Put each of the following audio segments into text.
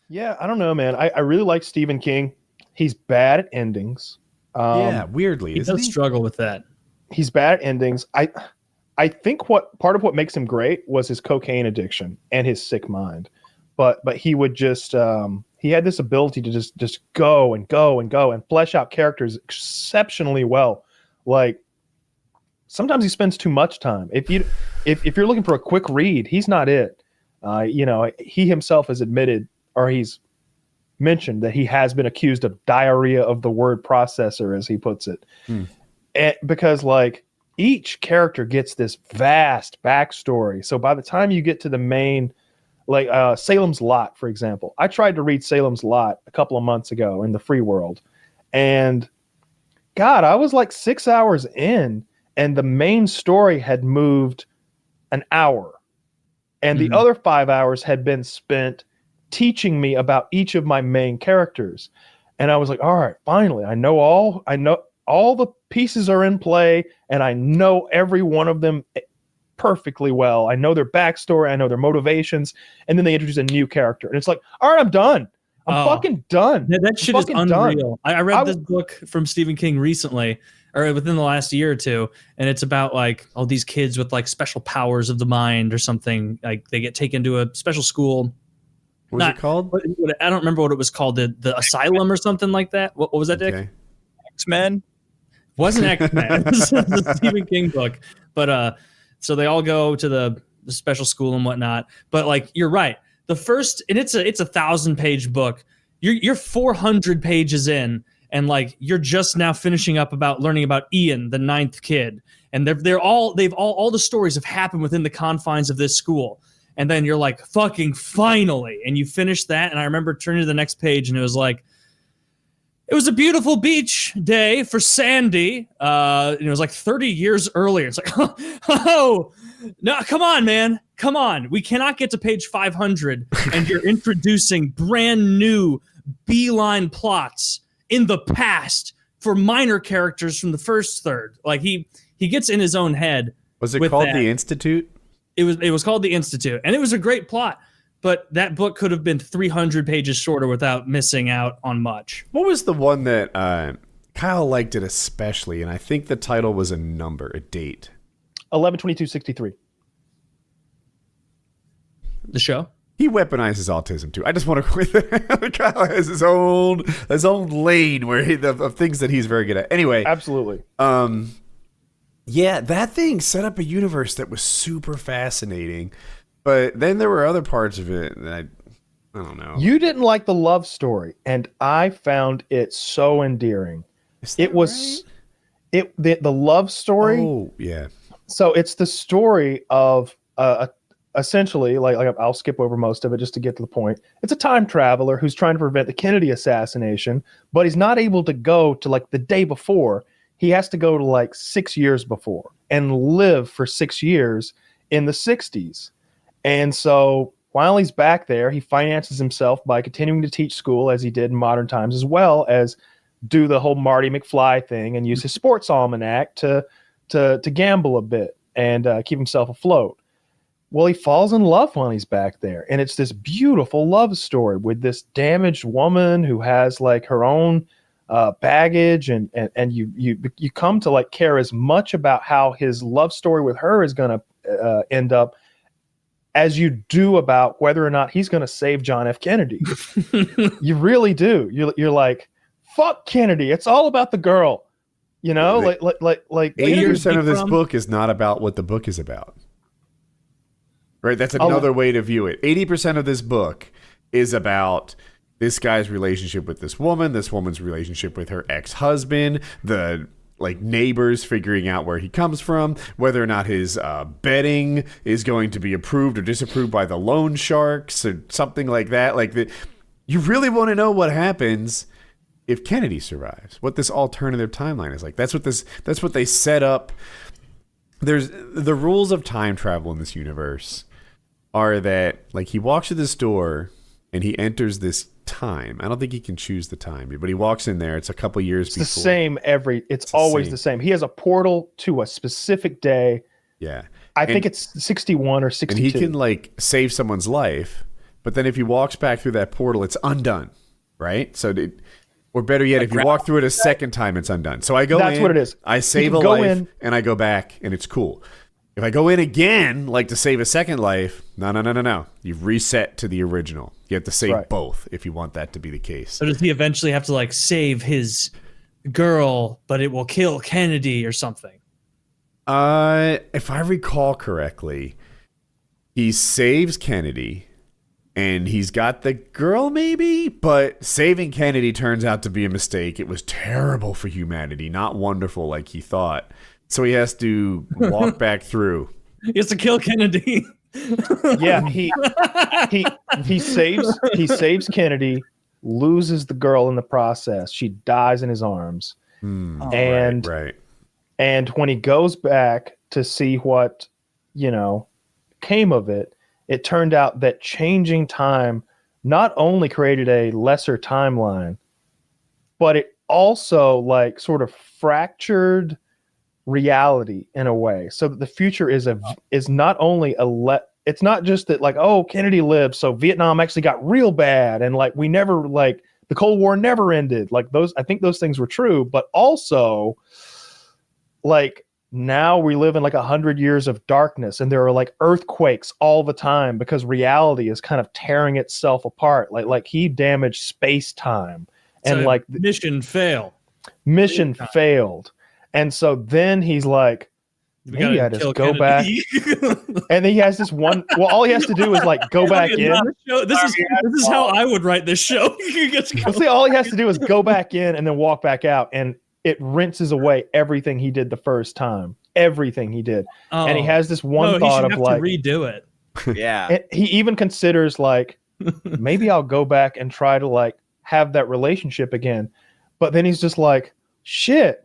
Yeah, I don't know, man. I really like Stephen King. He's bad at endings. Yeah, weirdly, He isn't does he? struggle with that. He's bad at endings. I think what part of what makes him great was his cocaine addiction and his sick mind. But he would just he had this ability to just go and go and go and flesh out characters exceptionally well. Like sometimes he spends too much time. If you're looking for a quick read, he's not it. He himself has admitted, or he's mentioned, that he has been accused of diarrhea of the word processor, as he puts it. Because like each character gets this vast backstory. So by the time you get to the main, like Salem's Lot, for example, I tried to read Salem's Lot a couple of months ago in the free world, and God, I was like 6 hours in, and the main story had moved an hour, and the other 5 hours had been spent teaching me about each of my main characters. And I was like, all right, finally, I know all the pieces are in play, and I know every one of them perfectly well. I know their backstory, I know their motivations, and then they introduce a new character, and it's like, all right, I'm done. I'm fucking done. That shit is unreal. I read this book from Stephen King recently, or within the last year or two, and it's about like all these kids with like special powers of the mind or something. Like they get taken to a special school. What was it called? I don't remember what it was called. The Asylum or something like that. What was that, Dick? Okay. X-Men? Wasn't X-Men. This is a Stephen King book. But so they all go to the special school and whatnot. But like you're right. The first, and it's a 1,000-page book. You're 400 pages in, and like you're just now finishing up about learning about Ian, the ninth kid, and they've all the stories have happened within the confines of this school. And then you're like, fucking finally, and you finish that. And I remember turning to the next page, and it was like, it was a beautiful beach day for Sandy. And it was like 30 years earlier. It's like, oh, no, come on, man. Come on. We cannot get to page 500, and you're introducing brand new beeline plots in the past for minor characters from the first third. Like he gets in his own head. Was it called The Institute? It was called The Institute, and it was a great plot. But that book could have been 300 pages shorter without missing out on much. What was the one that Kyle liked it especially, and I think the title was a number, a date. 11/22/63. The show? He weaponizes autism too. I just want to quit there. Kyle has his own lane where of things that he's very good at. Anyway, absolutely. Yeah, that thing set up a universe that was super fascinating, but then there were other parts of it that I don't know. You didn't like the love story, and I found it so endearing. It was right? the love story. Oh yeah. So it's the story of essentially, like I'll skip over most of it just to get to the point. It's a time traveler who's trying to prevent the Kennedy assassination, but he's not able to go to like the day before. He has to go to like 6 years before and live for 6 years in the 60s. And so while he's back there, he finances himself by continuing to teach school as he did in modern times, as well as do the whole Marty McFly thing and use his sports almanac to gamble a bit and keep himself afloat. Well, he falls in love while he's back there. And it's this beautiful love story with this damaged woman who has like her own baggage, and you come to like care as much about how his love story with her is going to end up as you do about whether or not he's going to save John F. Kennedy. You really do. You're like, fuck Kennedy. It's all about the girl. You know, like 80% of this book is not about what the book is about. Right? That's another way to view it. 80% of this book is about this guy's relationship with this woman's relationship with her ex-husband, the like neighbors figuring out where he comes from, whether or not his betting is going to be approved or disapproved by the loan sharks or something like that. You really want to know what happens if Kennedy survives, what this alternative timeline is like. That's what they set up. There's the rules of time travel in this universe are that like he walks through this door and he enters this time. I don't think he can choose the time, but he walks in there. It's a couple years before. It's the same it's always the same. He has a portal to a specific day. Yeah. I think it's 61 or 62. And he can like save someone's life, but then if he walks back through that portal, it's undone, right? So, or better yet, if you walk through it a second time, it's undone. So I go in. That's what it is. I save a life, and I go back, and it's cool. If I go in again, like to save a second life, no. You've reset to the original. You have to save both if you want that to be the case. So does he eventually have to like save his girl, but it will kill Kennedy or something? If I recall correctly, he saves Kennedy, and he's got the girl maybe, but saving Kennedy turns out to be a mistake. It was terrible for humanity, not wonderful like he thought. So he has to walk back through. He has to kill Kennedy. Yeah, he saves Kennedy, loses the girl in the process. She dies in his arms. And right. And when he goes back to see what, came of it, it turned out that changing time not only created a lesser timeline, but it also like sort of fractured reality in a way, so that the future is not only it's not just that like, oh, Kennedy lived, so Vietnam actually got real bad, and like we never, like the Cold War never ended. Like I think those things were true, but also like now we live in like 100 years of darkness, and there are like earthquakes all the time because reality is kind of tearing itself apart. Like he damaged space time, and so like mission failed. And so then he's like, maybe I just go back. And he has this one. Well, all he has to do is like go back in. This is how I would write this show. See, all he has to do is go back in and then walk back out, and it rinses away everything he did the first time. Everything he did. And he has this one thought of like, to redo it. Yeah. And he even considers like, maybe I'll go back and try to like have that relationship again. But then he's just like, shit.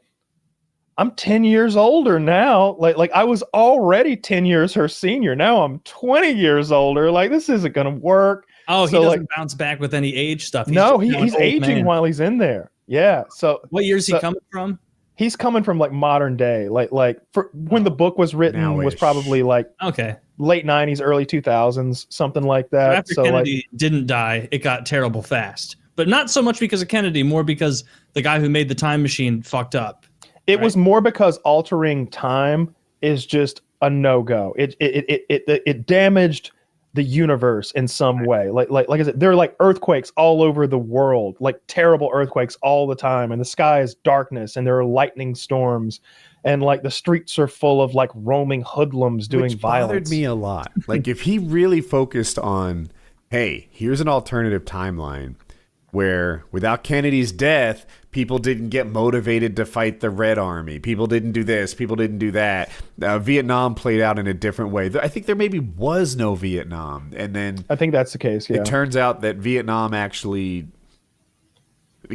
I'm 10 years older now. Like I was already 10 years her senior. Now I'm 20 years older. Like this isn't going to work. Oh, he doesn't bounce back with any age stuff. He's aging while he's in there. Yeah. So what year is he coming from? He's coming from like modern day. Like for when the book was written was probably like late 90s, early 2000s, something like that. After Kennedy didn't die, it got terrible fast. But not so much because of Kennedy, more because the guy who made the time machine fucked up. It was more because altering time is just a no-go. It damaged the universe in some way. Like I said, there are like earthquakes all over the world, like terrible earthquakes all the time, and the sky is darkness, and there are lightning storms, and like the streets are full of like roaming hoodlums doing violence. Bothered me a lot. Like if he really focused on, hey, here's an alternative timeline where without Kennedy's death, people didn't get motivated to fight the Red Army. People didn't do this. People didn't do that. Vietnam played out in a different way. I think there maybe was no Vietnam. And then I think that's the case, yeah. It turns out that Vietnam actually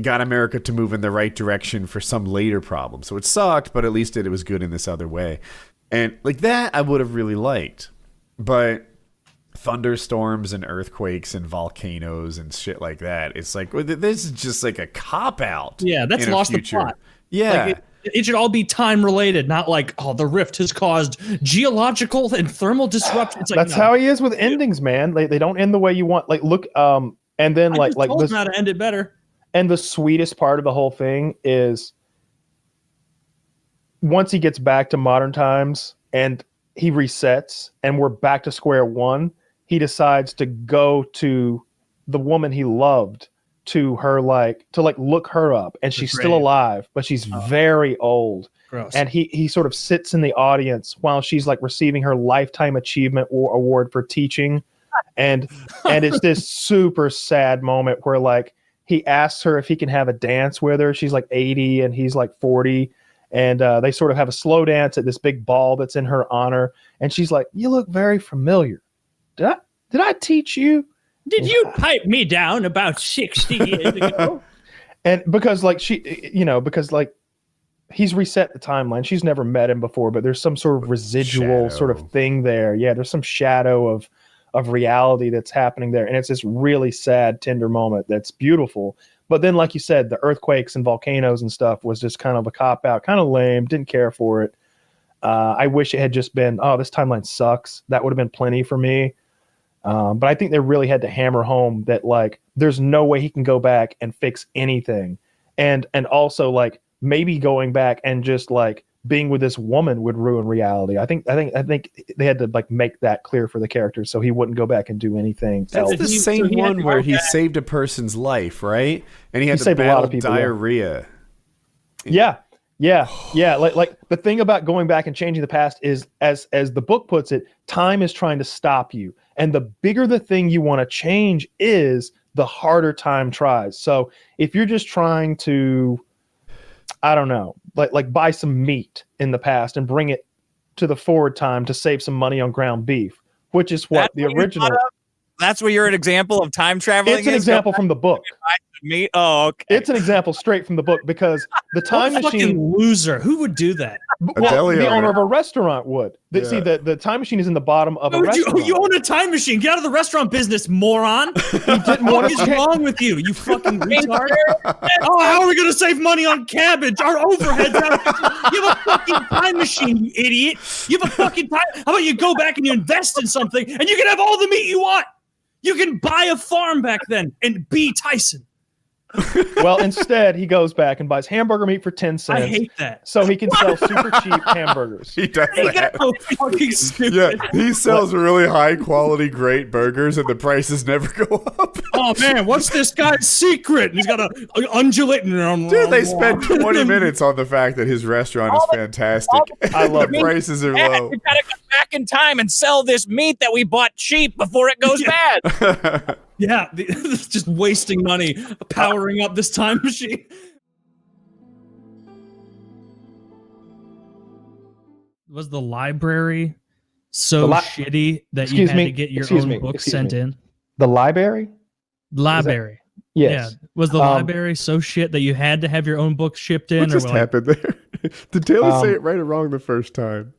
got America to move in the right direction for some later problem. So it sucked, but at least it was good in this other way. And like that I would have really liked. But thunderstorms and earthquakes and volcanoes and shit like that. It's like, this is just like a cop-out. Yeah, that's lost the plot. Yeah. Like it should all be time-related, not like, oh, the rift has caused geological and thermal disruption. It's like, that's how he is with endings, man. They don't end the way you want. Like, look, and then I told him how to end it better. And the sweetest part of the whole thing is once he gets back to modern times and he resets and we're back to square one, he decides to go to the woman he loved to her, to look her up, and she's still alive, but she's very old. Gross. And he sort of sits in the audience while she's like receiving her lifetime achievement award for teaching. And it's this super sad moment where like he asks her if he can have a dance with her. She's like 80 and he's like 40. And they sort of have a slow dance at this big ball that's in her honor. And she's like, "You look very familiar. Did I teach you? Did you pipe me down about 60 years ago?" And because like because like he's reset the timeline. She's never met him before, but there's some sort of residual sort of thing there. Yeah, there's some shadow of reality that's happening there. And it's this really sad, tender moment that's beautiful. But then, like you said, the earthquakes and volcanoes and stuff was just kind of a cop-out, kind of lame, didn't care for it. I wish it had just been, oh, this timeline sucks. That would have been plenty for me. But I think they really had to hammer home that like there's no way he can go back and fix anything, and also like maybe going back and just like being with this woman would ruin reality. I think they had to like make that clear for the character so he wouldn't go back and do anything That's else. the same one where he saved a person's life, right? And he had to saved a lot battle of people, diarrhea. Yeah. Like the thing about going back and changing the past is, as the book puts it, time is trying to stop you, and the bigger the thing you want to change is, the harder time tries. So if you're just trying to, I don't know, like buy some meat in the past and bring it to the forward time to save some money on ground beef, which is what the original. That's where you're an example of time traveling. It's an example from the book. Me? Oh, okay. It's an example straight from the book because the time What machine. fucking loser. Who would do that? Well, the owner of a restaurant would. See, the time machine is in the bottom of a restaurant. You own a time machine. Get out of the restaurant business, moron. What is wrong with you? You fucking retard. Oh, how are we going to save money on cabbage? Our overheads out. You have a fucking time machine, you idiot. You have a fucking time. How about you go back and you invest in something and you can have all the meat you want? You can buy a farm back then and be Tyson. Well, instead, he goes back and buys hamburger meat for 10 cents. I hate that. So he can sell super cheap hamburgers. He does that. So fucking stupid. Yeah, he sells really high quality, great burgers, and the prices never go up. Oh man, what's this guy's secret? He's got a undulating. Dude, they spend 20 minutes on the fact that his restaurant is fantastic. I love the prices are low. We gotta go back in time and sell this meat that we bought cheap before it goes bad. Yeah, just wasting money, powering up this time machine. Was the library so shitty that you had to get your own books sent in? The library? Library. Yes. Yeah. Was the library so shit that you had to have your own books shipped in? What just happened there? Did Taylor say it right or wrong the first time?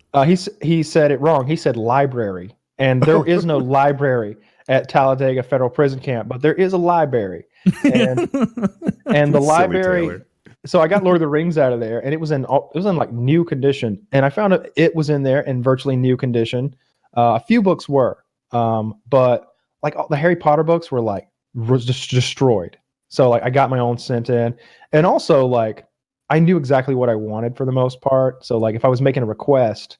He said it wrong. He said library. And there is no library at Talladega Federal Prison Camp, but there is a library. And the library. So I got Lord of the Rings out of there, and it was in like new condition. And I found it was in there in virtually new condition. A few books were, but like the Harry Potter books were like just destroyed. So like I got my own sent in, and also like I knew exactly what I wanted for the most part. So like if I was making a request,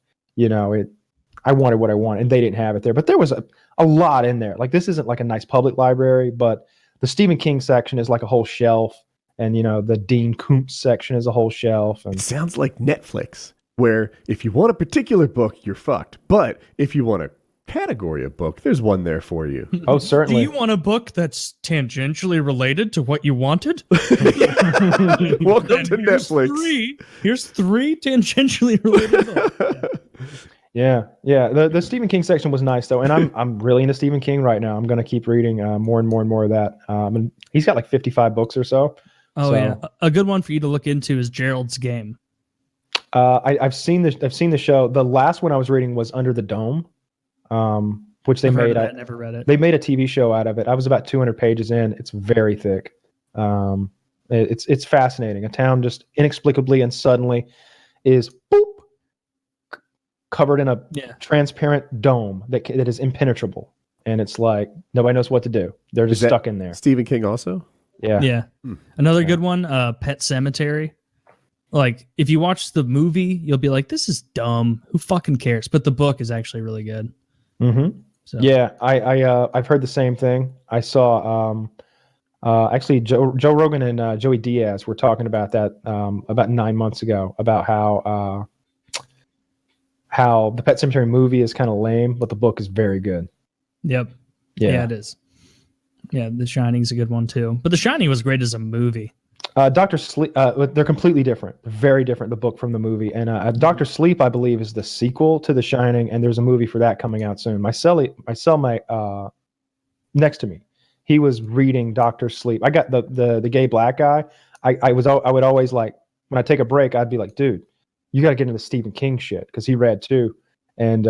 I wanted what I wanted, and they didn't have it there. But there was a lot in there. Like this isn't like a nice public library, but the Stephen King section is like a whole shelf, and the Dean Koontz section is a whole shelf. And it sounds like Netflix, where if you want a particular book, you're fucked. But if you want a category of book, there's one there for you. Oh, certainly. Do you want a book that's tangentially related to what you wanted? Welcome to Netflix. Here's three tangentially related books. Yeah. The Stephen King section was nice though, and I'm really into Stephen King right now. I'm going to keep reading more and more of that. And he's got like 55 books or so. Oh yeah, a good one for you to look into is Gerald's Game. I've seen the show. The last one I was reading was Under the Dome, which they made. I never read it. They made a TV show out of it. I was about 200 pages in. It's very thick. It's fascinating. A town just inexplicably and suddenly is covered in a transparent dome that is impenetrable, and it's like nobody knows what to do. They're just stuck in there. Stephen King also. Yeah. Another good one, Pet Sematary. Like if you watch the movie, you'll be like, "This is dumb. Who fucking cares?" But the book is actually really good. Mm-hmm. So. Yeah, I've heard the same thing. I saw actually Joe Rogan and Joey Diaz were talking about that about 9 months ago about how the Pet Sematary movie is kind of lame, but the book is very good. Yep. Yeah, it is. Yeah, The Shining's a good one too. But The Shining was great as a movie. Dr. Sleep, they're completely different. Very different, the book from the movie. And Dr. Sleep, I believe, is the sequel to The Shining, and there's a movie for that coming out soon. My cellmate next to me, he was reading Dr. Sleep. I got the gay black guy. I would always like, when I take a break, I'd be like, dude, you got to get into Stephen King shit, because he read too. And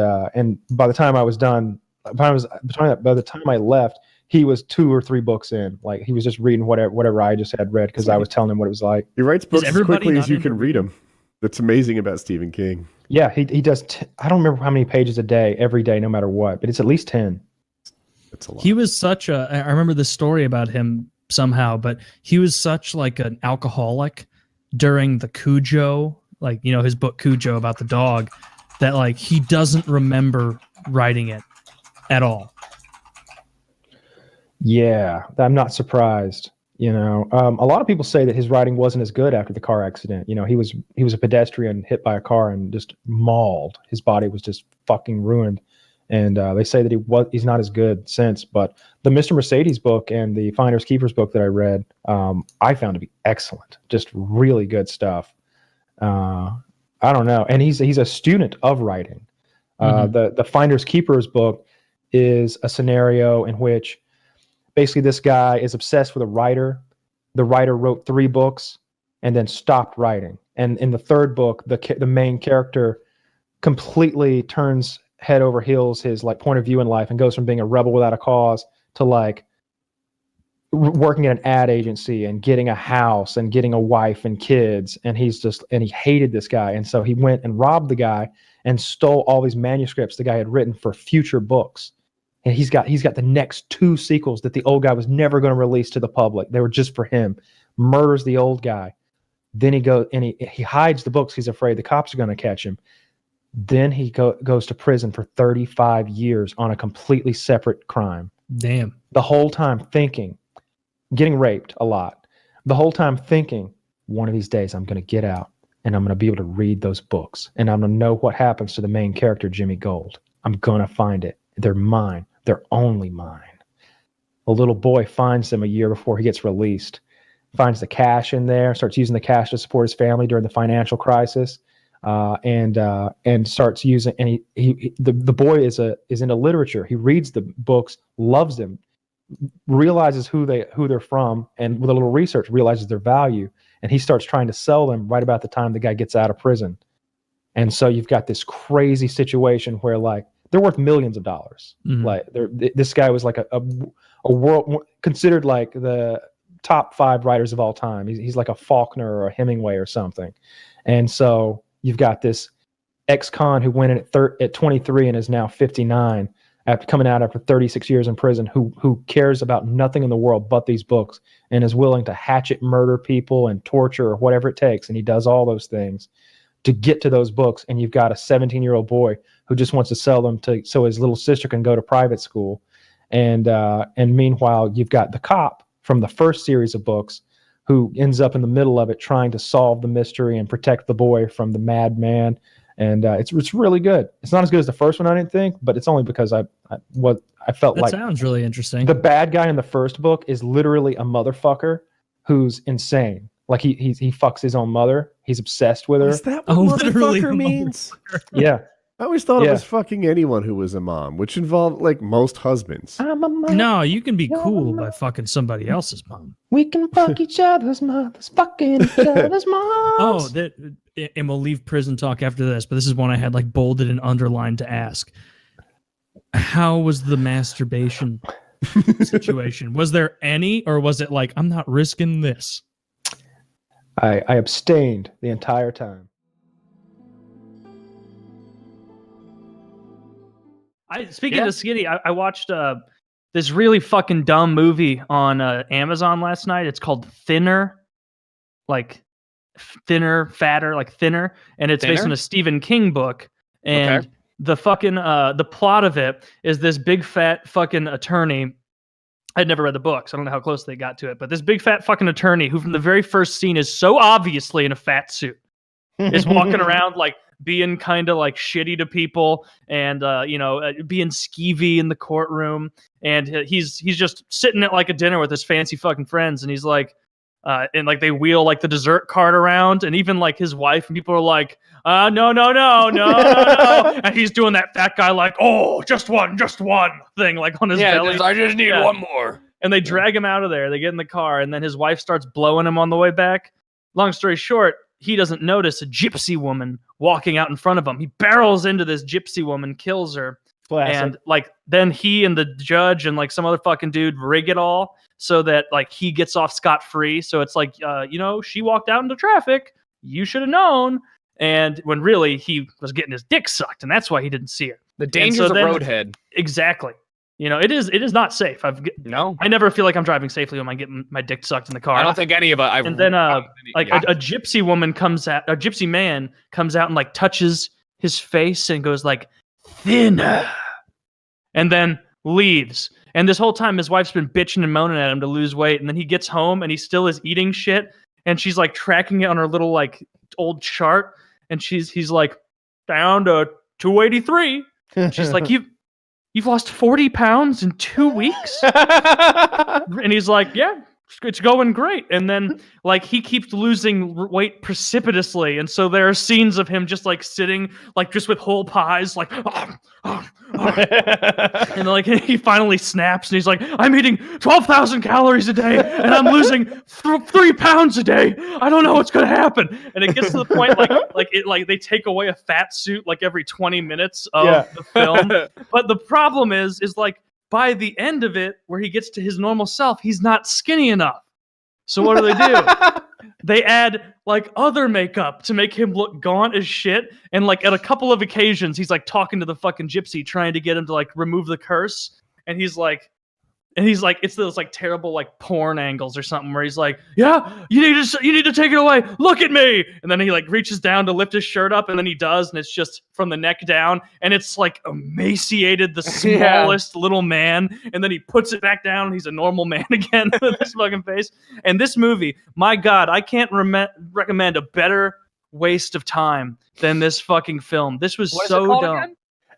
by the time I was done, by the time I left, he was 2 or 3 books in. Like he was just reading whatever I just had read because I was telling him what it was like. He writes books as quickly as you can read them. That's amazing about Stephen King. Yeah, he does. I don't remember how many pages a day, every day, no matter what, but it's at least 10. It's a lot. He was such a. I remember this story about him somehow, but he was such like an alcoholic during the Cujo, like his book Cujo about the dog, that like he doesn't remember writing it at all. Yeah, I'm not surprised. A lot of people say that his writing wasn't as good after the car accident. He was a pedestrian hit by a car and just mauled. His body was just fucking ruined. And they say that he's not as good since. But the Mr. Mercedes book and the Finders Keepers book that I read, I found to be excellent. Just really good stuff. I don't know. And he's a student of writing. The Finders Keepers book is a scenario in which basically this guy is obsessed with a writer. The writer wrote 3 books and then stopped writing. And in the 3rd book, the main character completely turns head over heels his like point of view in life and goes from being a rebel without a cause to like working at an ad agency and getting a house and getting a wife and kids. And he hated this guy. And so he went and robbed the guy and stole all these manuscripts the guy had written for future books. And he's got the next 2 sequels that the old guy was never going to release to the public. They were just for him. Murders the old guy. Then he goes and he hides the books. He's afraid the cops are going to catch him. Then he goes to prison for 35 years on a completely separate crime. Damn. The whole time thinking, getting raped a lot. The whole time thinking, one of these days I'm going to get out and I'm going to be able to read those books and I'm going to know what happens to the main character, Jimmy Gold. I'm going to find it. They're mine. They're only mine. A little boy finds them a year before he gets released, finds the cash in there, starts using the cash to support his family during the financial crisis. And starts using, and the boy is into literature. He reads the books, loves them, realizes who they're from, and with a little research realizes their value, and he starts trying to sell them right about the time the guy gets out of prison. And so you've got this crazy situation where like they're worth millions of dollars. Mm-hmm. Like this guy was like a world considered like the top 5 writers of all time. He's like a Faulkner or a Hemingway or something. And so you've got this ex-con who went in at 23 and is now 59 after coming out after 36 years in prison, who cares about nothing in the world but these books and is willing to hatchet murder people and torture or whatever it takes. And he does all those things to get to those books. And you've got a 17-year-old boy who just wants to sell them so his little sister can go to private school. And meanwhile, you've got the cop from the first series of books who ends up in the middle of it trying to solve the mystery and protect the boy from the madman. And it's really good. It's not as good as the first one, I didn't think, but it's only because I felt that like sounds really interesting. the bad guy in the first book is literally a motherfucker who's insane. Like he fucks his own mother. He's obsessed with her. Is that what motherfucker means? Yeah. I always thought it was fucking anyone who was a mom, which involved like most husbands. I'm a mother. No, you can be cool by fucking somebody else's mom. We can fuck each other's mothers, fucking each other's moms. Oh, and we'll leave prison talk after this, but this is one I had like bolded and underlined to ask. How was the masturbation situation? Was there any, or was it like, I'm not risking this? I abstained the entire time. Speaking of Skitty, I watched this really fucking dumb movie on Amazon last night. It's called Thinner, like thinner, fatter, like thinner, and it's based on a Stephen King book. And the fucking the plot of it is this big fat fucking attorney. I'd never read the book, so I don't know how close they got to it. But this big fat fucking attorney, who from the very first scene is so obviously in a fat suit, is walking around like being kind of like shitty to people and being skeevy in the courtroom, and he's just sitting at like a dinner with his fancy fucking friends, and he's like and like they wheel like the dessert cart around, and even like his wife and people are like no and he's doing that fat guy like, oh, just one thing like on his belly. I just need one more. And they drag him out of there. They get in the car, and then his wife starts blowing him on the way back. Long story short, he doesn't notice a gypsy woman walking out in front of him. He barrels into this gypsy woman, kills her. Classic. And like then he and the judge and like some other fucking dude rig it all so that like he gets off scot-free. So it's like, she walked out into traffic. You should have known. And when really he was getting his dick sucked, and that's why he didn't see her. The dangers of roadhead. Exactly. You know, it is not safe. No, I never feel like I'm driving safely when I get my dick sucked in the car. I don't think any of us. And then a gypsy woman a gypsy man comes out and like touches his face and goes like thinner, and then leaves. And this whole time his wife's been bitching and moaning at him to lose weight, and then he gets home and he still is eating shit, and she's like tracking it on her little like old chart, and he's like down to 283. She's like, You've lost 40 pounds in 2 weeks? And he's like, yeah, it's going great. And then like he keeps losing weight precipitously. And so there are scenes of him just like sitting like just with whole pies like and like he finally snaps and he's like, I'm eating 12,000 calories a day and I'm losing 3 pounds a day. I don't know what's gonna happen. And it gets to the point like they take away a fat suit like every 20 minutes of the film. But the problem is like by the end of it, where he gets to his normal self, he's not skinny enough. So what do? They add like other makeup to make him look gaunt as shit. And like at a couple of occasions, he's like talking to the fucking gypsy, trying to get him to like remove the curse. And he's like, it's those like terrible like porn angles or something where he's like, yeah, you need to take it away. Look at me. And then he like reaches down to lift his shirt up, and then he does, and it's just from the neck down, and it's like emaciated, the smallest little man. And then he puts it back down, and he's a normal man again with his fucking face. And this movie, my God, I can't recommend a better waste of time than this fucking film. This was so dumb. Again?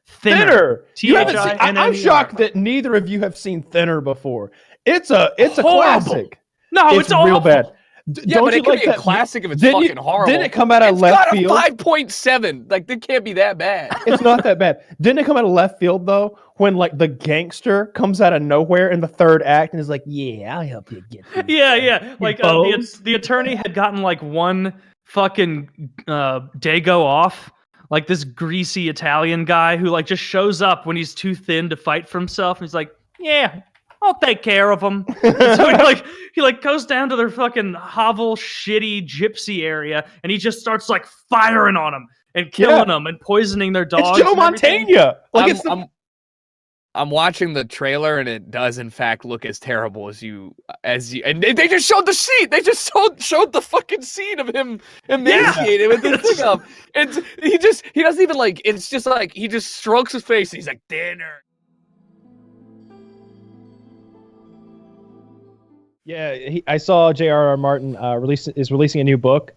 Thinner. I'm shocked that neither of you have seen Thinner before. It's a classic. No, it's real bad. Don't but it could be a classic if it's fucking horrible. Didn't it come out of left field? It's got a 5.7. Like, that can't be that bad. It's not that bad. Didn't it come out of left field, though, when, like, the gangster comes out of nowhere in the third act and is like, yeah, I'll help you get this. Yeah. Like, the attorney had gotten, like, one fucking Dago off. Like this greasy Italian guy who like just shows up when he's too thin to fight for himself, and he's like, "Yeah, I'll take care of him." So he goes down to their fucking hovel, shitty gypsy area, and he just starts like firing on them and killing them and poisoning their dogs. It's Joe Montana. Like I'm watching the trailer, and it does in fact look as terrible as you. And they just showed the scene. They just showed the fucking scene of him emaciated with the thing up. And he doesn't even like. It's just like he just strokes his face. And he's like dinner. Yeah, I saw JRR Martin is releasing a new book.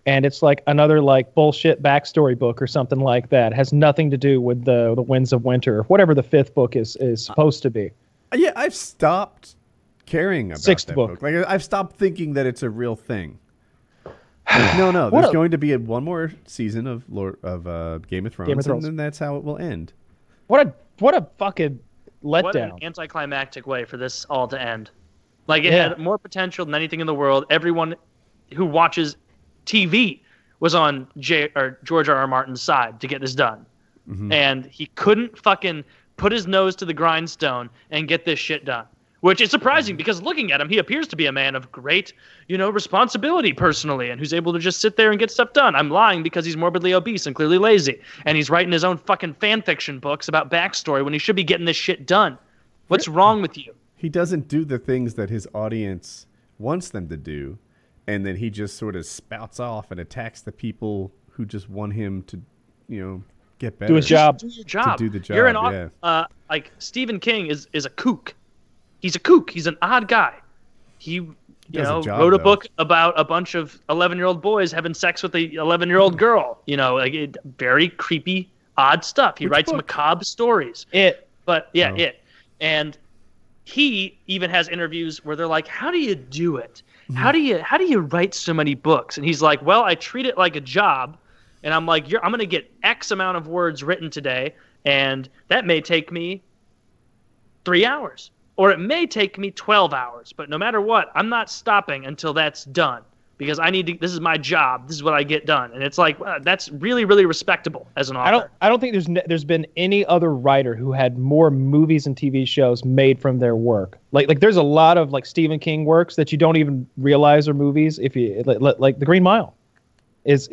And it's like another like bullshit backstory book or something like that. It has nothing to do with the Winds of Winter, whatever the fifth book is supposed to be. Yeah, I've stopped caring about Sixth that book. Like I've stopped thinking that it's a real thing. Like, no, there's going to be one more season of Game of Thrones, and then that's how it will end. What a fucking letdown! What an anticlimactic way for this all to end. Like it had more potential than anything in the world. Everyone who watches TV was on George R.R. Martin's side to get this done. Mm-hmm. And he couldn't fucking put his nose to the grindstone and get this shit done. Which is surprising because looking at him, he appears to be a man of great, responsibility personally and who's able to just sit there and get stuff done. I'm lying because he's morbidly obese and clearly lazy. And he's writing his own fucking fan fiction books about backstory when he should be getting this shit done. What's wrong with you? He doesn't do the things that his audience wants them to do. And then he just sort of spouts off and attacks the people who just want him to, get better. Do his job. Do your job. To do the job. You're like Stephen King is a kook. He's a kook. He's an odd guy. He wrote a book about a bunch of 11-year-old boys having sex with a 11-year-old girl. Very creepy, odd stuff. He writes macabre stories. It. And he even has interviews where they're like, "How do you do it? How do you write so many books?" And he's like, "Well, I treat it like a job." And I'm like, I'm going to get X amount of words written today, and that may take me 3 hours, or it may take me 12 hours. But no matter what, I'm not stopping until that's done because this is my job. This is what I get done. And it's like, that's really, really respectable as an author. I don't think there's been any other writer who had more movies and TV shows made from their work. Like there's a lot of like Stephen King works that you don't even realize are movies. If you like The Green Mile is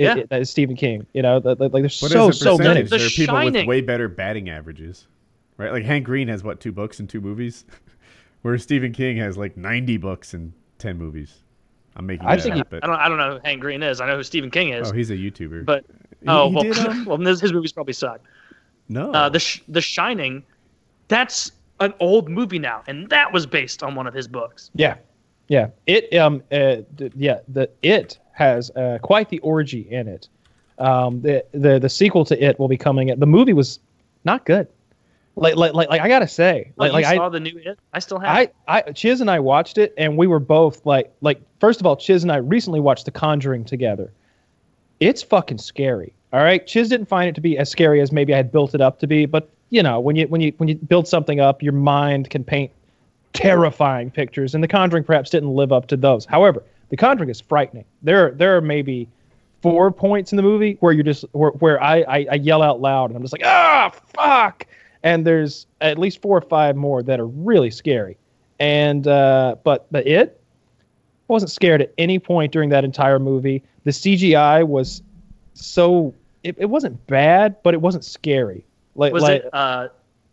Stephen King. There's so many. There are people with way better batting averages. right? Like Hank Green has 2 books and 2 movies, whereas Stephen King has like 90 books and 10 movies. I'm making that up, but I don't know who Hank Green is. I know who Stephen King is. oh, he's a YouTuber. But He well, did, well, his movies probably suck. no, The Shining, that's an old movie now, and that was based on one of his books. Yeah. It It has quite the orgy in it. The sequel to It will be coming. The movie was not good. Like I gotta say, you saw the new It? I still have. Chiz and I watched it, and we were both like first of all, Chiz and I recently watched The Conjuring together. It's fucking scary. All right, Chiz didn't find it to be as scary as maybe I had built it up to be, but you know, when you build something up, your mind can paint terrifying pictures, and The Conjuring perhaps didn't live up to those. However, The Conjuring is frightening. There are maybe 4 points in the movie where you just where I yell out loud, and I'm just like, fuck. And there's at least 4 or 5 more that are really scary. And but I wasn't scared at any point during that entire movie. The CGI was so it wasn't bad, but it wasn't scary. It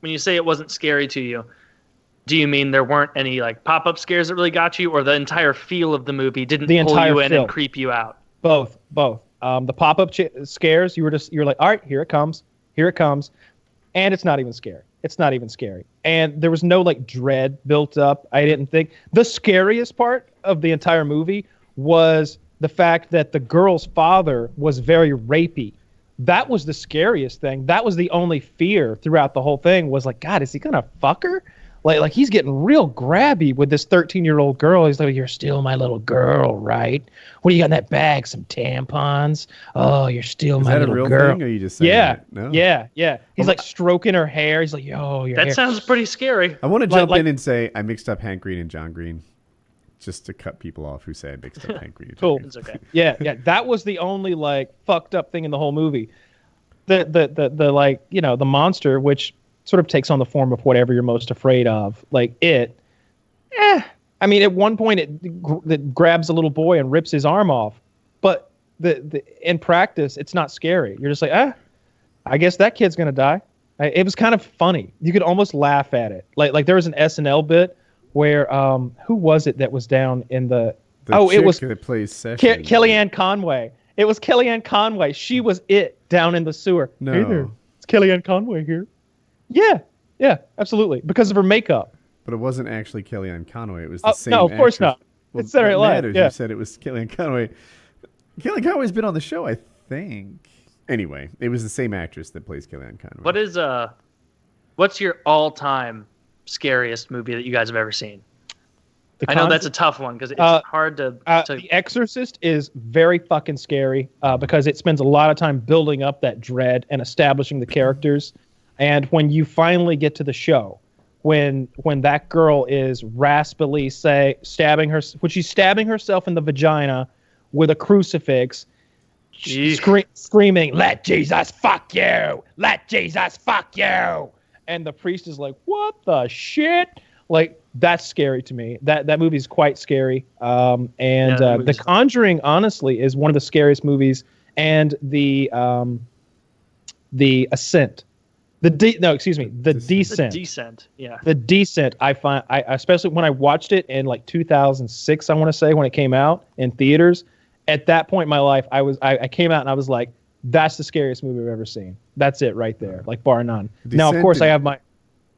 when you say it wasn't scary to you, do you mean there weren't any like pop-up scares that really got you, or the entire feel of the movie didn't pull you in and creep you out? Both. The pop-up scares, you're like, all right, here it comes, and it's not even scary. And there was no like dread built up. I didn't think the scariest part of the entire movie was the fact that the girl's father was very rapey. That was the scariest thing. That was the only fear throughout the whole thing, was like, God, is he gonna fuck her? Like he's getting real grabby with this 13-year-old girl. He's like, you're still my little girl, right? What do you got in that bag? Some tampons? Oh, you're still my little girl. Is that a real thing, or are you just saying Yeah, that? No? yeah. He's like stroking her hair. He's like, yo, your hair. That sounds pretty scary. I want to jump in and say I mixed up Hank Green and John Green, just to cut people off who say I mixed up Hank Green and John Cool. Green. It's okay. Yeah. That was the only like fucked up thing in the whole movie. The like, you know, the monster, which sort of takes on the form of whatever you're most afraid of. Like I mean, at one point it grabs a little boy and rips his arm off, but the in practice it's not scary. You're just like, I guess that kid's gonna die. It was kind of funny. You could almost laugh at it. Like there was an SNL bit where who was it that was down in the it was that plays Session. Kellyanne Conway. It was Kellyanne Conway. She was down in the sewer. No. Hey there, it's Kellyanne Conway here. Yeah, absolutely. Because of her makeup. But it wasn't actually Kellyanne Conway. It was the same No, of course actress. not. Well, It's Saturday that Night Live, matters. yeah. You said it was Kellyanne Conway. Kellyanne Conway's been on the show, I think. Anyway, it was the same actress that plays Kellyanne Conway. What's your all-time scariest movie that you guys have ever seen? I know that's a tough one because it's hard to. The Exorcist is very fucking scary because it spends a lot of time building up that dread and establishing the characters. And when you finally get to the show, when that girl is raspily stabbing herself in the vagina with a crucifix, screaming, "Let Jesus fuck you! Let Jesus fuck you!" And the priest is like, "What the shit?" Like, that's scary to me. That movie is quite scary. The Conjuring, honestly, is one of the scariest movies. And the Ascent. The Descent. The Descent, yeah. The Descent, I find, especially when I watched it in like 2006, I want to say, when it came out in theaters. At that point in my life, I came out and I was like, that's the scariest movie I've ever seen. That's it right there, like bar none. Now, of course, I have my...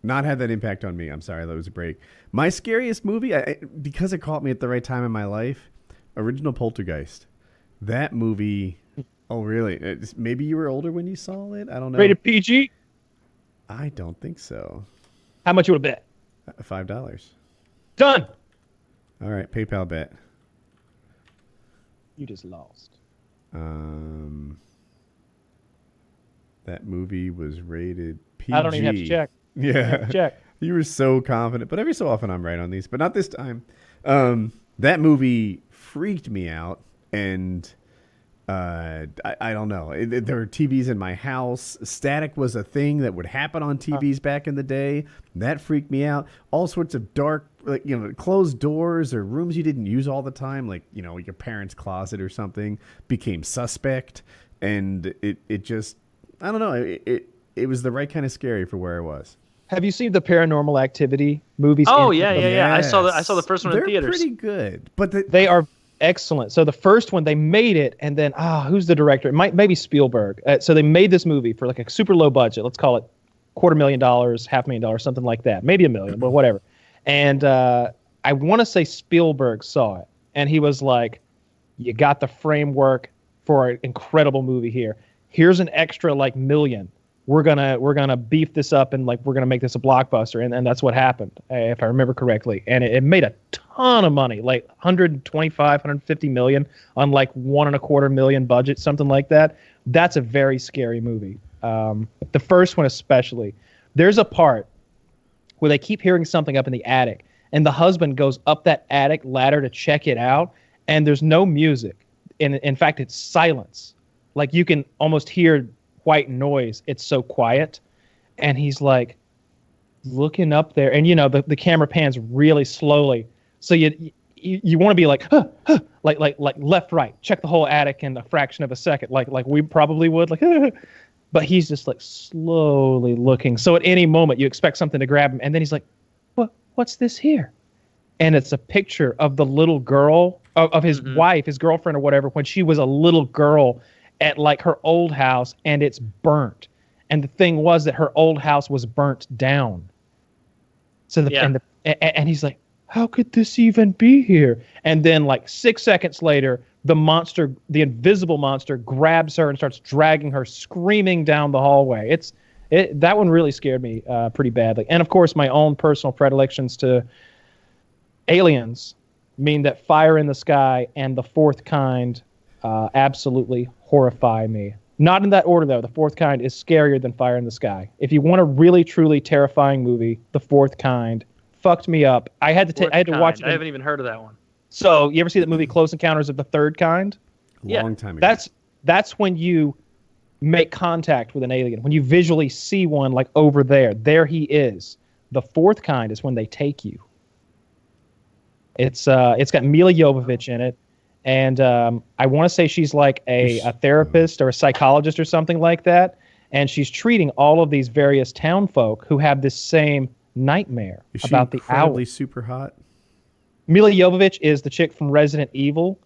Not had that impact on me. I'm sorry, that was a break. My scariest movie, because it caught me at the right time in my life, original Poltergeist. That movie, oh really? Maybe you were older when you saw it? I don't know. Rated PG? I don't think so. How much you would bet? $5. Done. All right, PayPal bet. You just lost. That movie was rated PG. I don't even have to check. Yeah. Check. You were so confident, but every so often I'm right on these, but not this time. That movie freaked me out, and I don't know. There were TVs in my house. Static was a thing that would happen on TVs back in the day. That freaked me out. All sorts of dark, like, you know, closed doors or rooms you didn't use all the time, like, you know, your parents' closet or something, became suspect, and it just, I don't know. It was the right kind of scary for where I was. Have you seen the Paranormal Activity movies? Oh yeah. I saw the first one They're in theaters. pretty good, but They are excellent. So the first one, they made it, and then who's the director? Maybe Spielberg. So they made this movie for like a super low budget. Let's call it $250,000, $500,000, something like that. Maybe $1 million, but whatever. And I want to say Spielberg saw it, and he was like, "You got the framework for an incredible movie here. Here's an extra like $1 million. We're gonna beef this up and like we're gonna make this a blockbuster." And that's what happened, if I remember correctly. And it made a ton of money, like 150 million on like $1.25 million budget, something like that. That's a very scary movie. The first one especially. There's a part where they keep hearing something up in the attic, and the husband goes up that attic ladder to check it out, and there's no music. In fact, it's silence. Like you can almost hear white noise. It's so quiet. And he's like looking up there, and the camera pans really slowly. So you want to be like, like left, right, check the whole attic in a fraction of a second, like we probably would, like, but he's just like slowly looking. So at any moment you expect something to grab him, and then he's like, what's this here? And it's a picture of the little girl of his wife, his girlfriend or whatever, when she was a little girl at like her old house, and it's burnt. And the thing was that her old house was burnt down. So and he's like, how could this even be here? And then like 6 seconds later, the invisible monster grabs her and starts dragging her screaming down the hallway. That one really scared me pretty badly. And of course, my own personal predilections to aliens mean that Fire in the Sky and The Fourth Kind absolutely horrify me. Not in that order, though. The Fourth Kind is scarier than Fire in the Sky. If you want a really, truly terrifying movie, The Fourth Kind fucked me up. I had to watch it. I haven't even heard of that one. So, you ever see that movie Close Encounters of the Third Kind? Long time ago. That's when you make contact with an alien. When you visually see one like over there. There he is. The Fourth Kind is when they take you. It's got Mila Jovovich in it. And I want to say she's like a therapist or a psychologist or something like that. And she's treating all of these various town folk who have this same nightmare about the owl. Is she super hot? Mila Jovovich is the chick from Resident Evil.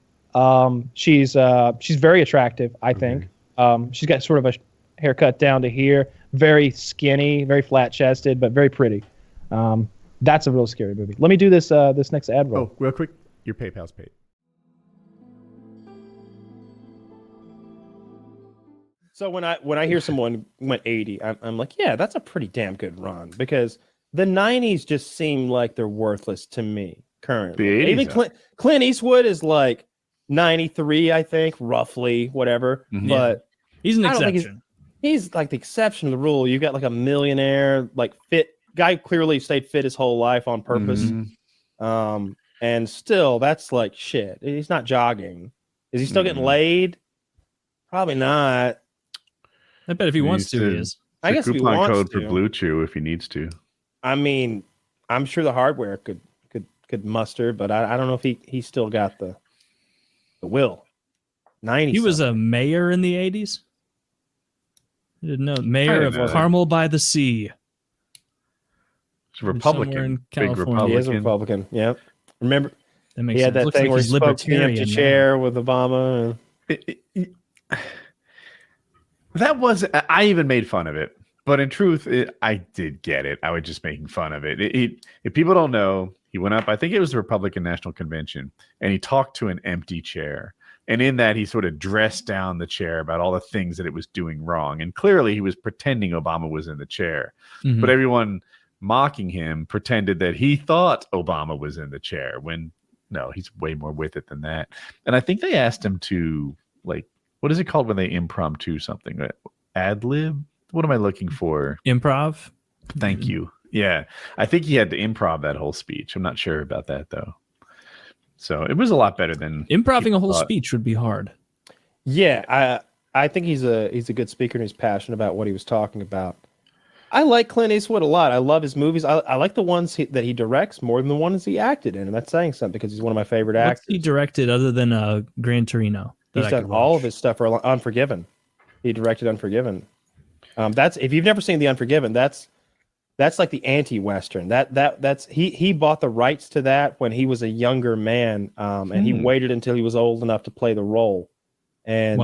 She's very attractive, I think. She's got sort of a haircut down to here. Very skinny, very flat-chested, but very pretty. That's a real scary movie. Let me do this next ad roll. Oh, real quick. Your PayPal's paid. So when I hear someone went 80, I'm like, yeah, that's a pretty damn good run, because the 90s just seem like they're worthless to me currently. The 80s, even Clint Eastwood is like 93, I think, roughly, whatever. Mhm. But He's an I don't think exception. he's like the exception to the rule. You've got like a millionaire, like fit guy, clearly stayed fit his whole life on purpose. Mhm. And still, that's like shit. He's not jogging. Is he still getting laid? Probably not. I bet if he wants to, he is. I guess if he coupon wants code to. for Blue Chew if he needs to. I mean, I'm sure the hardware could muster, but I don't know if he still got the will. 90. He was a mayor in the 80s. I didn't know. Mayor of Carmel by the Sea. He's a Republican. Somewhere in Big California. He is a Republican. Republican. Yep. Remember, That makes he had sense. that Looks thing like where he he's spoke to the empty libertarian now. chair with Obama. That was, I even made fun of it. But in truth, I did get it. I was just making fun of it. If people don't know, he went up, I think it was the Republican National Convention, and he talked to an empty chair. And in that, he sort of dressed down the chair about all the things that it was doing wrong. And clearly, he was pretending Obama was in the chair. Mhm. But everyone mocking him pretended that he thought Obama was in the chair, when no, he's way more with it than that. And I think they asked him to, like, what is it called when they impromptu something? Ad lib? What am I looking for? Improv. Thank you. Yeah. I think he had to improv that whole speech. I'm not sure about that, though. So it was a lot better than Improving a whole thought. speech would be hard. Yeah, I think he's a good speaker and he's passionate about what he was talking about. I like Clint Eastwood a lot. I love his movies. I like the ones that he directs more than the ones he acted in, and that's saying something because he's one of my favorite What's actors. he directed other than Gran Torino? He's done all of his stuff for Unforgiven. He directed Unforgiven. That's if you've never seen The Unforgiven, that's That's like the anti-Western. That's he bought the rights to that when he was a younger man, and he waited until he was old enough to play the role. And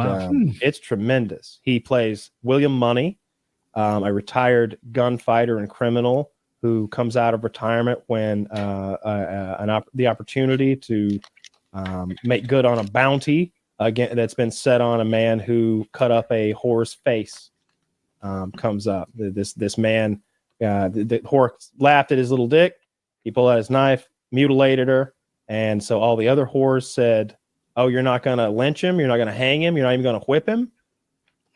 it's tremendous. He plays William Money, a retired gunfighter and criminal who comes out of retirement when the opportunity to make good on a bounty again that's been set on a man who cut up a whore's face comes up. This man, the whore laughed at his little dick. He pulled out his knife, mutilated her, and so all the other whores said, "Oh, you're not going to lynch him. You're not going to hang him. You're not even going to whip him.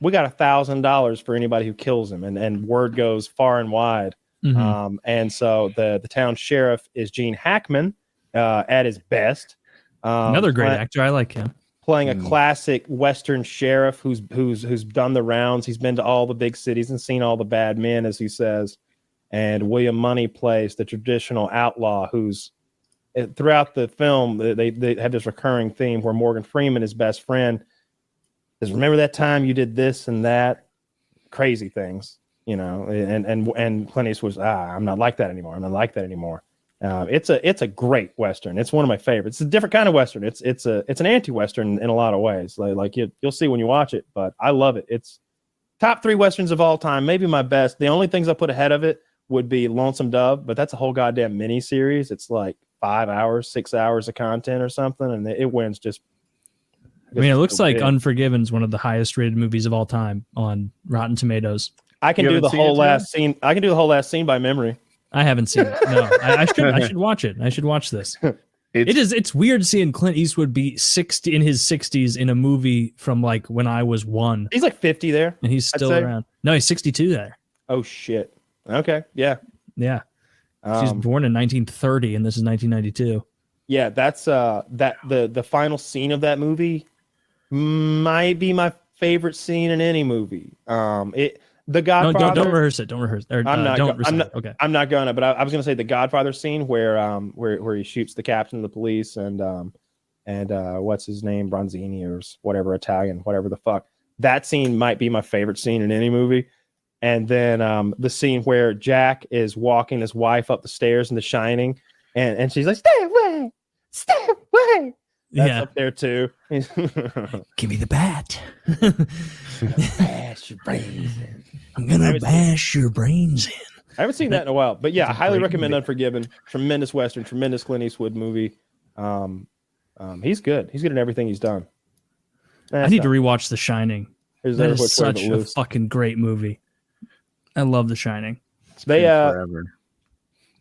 We got $1,000 for anybody who kills him." And word goes far and wide. And so the town sheriff is Gene Hackman at his best. Another great actor. I like him. Playing a classic Western sheriff who's done the rounds. He's been to all the big cities and seen all the bad men, as he says. And William Money plays the traditional outlaw who's throughout the film, they have this recurring theme where Morgan Freeman, his best friend, says, "Remember that time you did this and that crazy things, you know?" And Clint Eastwood was, "I'm not like that anymore. I'm not like that anymore." It's a great Western. It's one of my favorites. It's a different kind of Western. It's an anti-Western in a lot of ways. Like you'll see when you watch it, but I love it. It's top 3 Westerns of all time, maybe my best. The only things I put ahead of it would be Lonesome Dove, but that's a whole goddamn mini series. It's like 5 hours, 6 hours of content or something, and it wins just. I mean, it looks like Unforgiven is one of the highest rated movies of all time on Rotten Tomatoes. I can do the whole last scene. I can do the whole last scene by memory. I haven't seen it. No, I should watch it. I should watch this. It's weird seeing Clint Eastwood be 60 in his 60s in a movie from like when I was 1. He's like 50 there, and he's still around. No, he's 62 there. Oh shit. Okay. Yeah. Yeah. He was born in 1930, and this is 1992. Yeah, that's the final scene of that movie might be my favorite scene in any movie. The Godfather. No, don't rehearse it. Don't rehearse. Or, I'm not. Okay. I'm not gonna. But I was gonna say the Godfather scene where he shoots the captain of the police and what's his name, Bronzini or whatever, Italian, whatever the fuck. That scene might be my favorite scene in any movie. And then the scene where Jack is walking his wife up the stairs in The Shining, and she's like, "Stay away, stay away." That's up there too. Give me the bat. Bash your brains in. I'm gonna bash your brains in. I haven't seen that in a while, but yeah, I highly recommend Unforgiven. Tremendous Western, tremendous Clint Eastwood movie. He's good. He's good in everything he's done. I need to rewatch The Shining. That is such a fucking great movie. I love The Shining. There's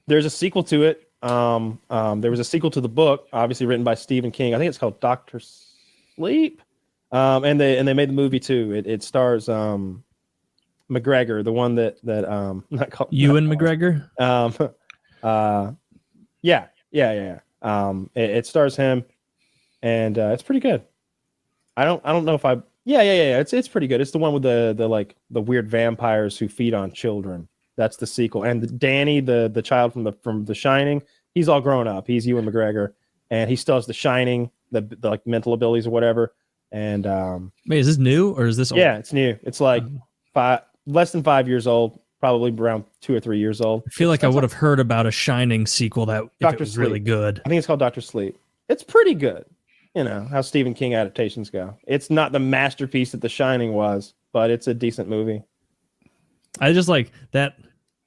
a sequel to it. There was a sequel to the book, obviously written by Stephen King. I think it's called Dr. Sleep. And they made the movie too. It stars McGregor, the one that not called Ewan McGregor. Yeah. It stars him, and it's pretty good. I don't know if I. Yeah. It's pretty good. It's the one with the weird vampires who feed on children. That's the sequel. And Danny, the child from the Shining, he's all grown up. He's Ewan McGregor, and he still has the Shining, the like mental abilities or whatever. And wait, is this new or is this old? Yeah, it's new. It's like less than 5 years old, probably around 2 or 3 years old. I feel like I would have heard about a Shining sequel that if it was really good. I think it's called Dr. Sleep. It's pretty good. You know how Stephen King adaptations go. It's not the masterpiece that The Shining was, but it's a decent movie. I just like that.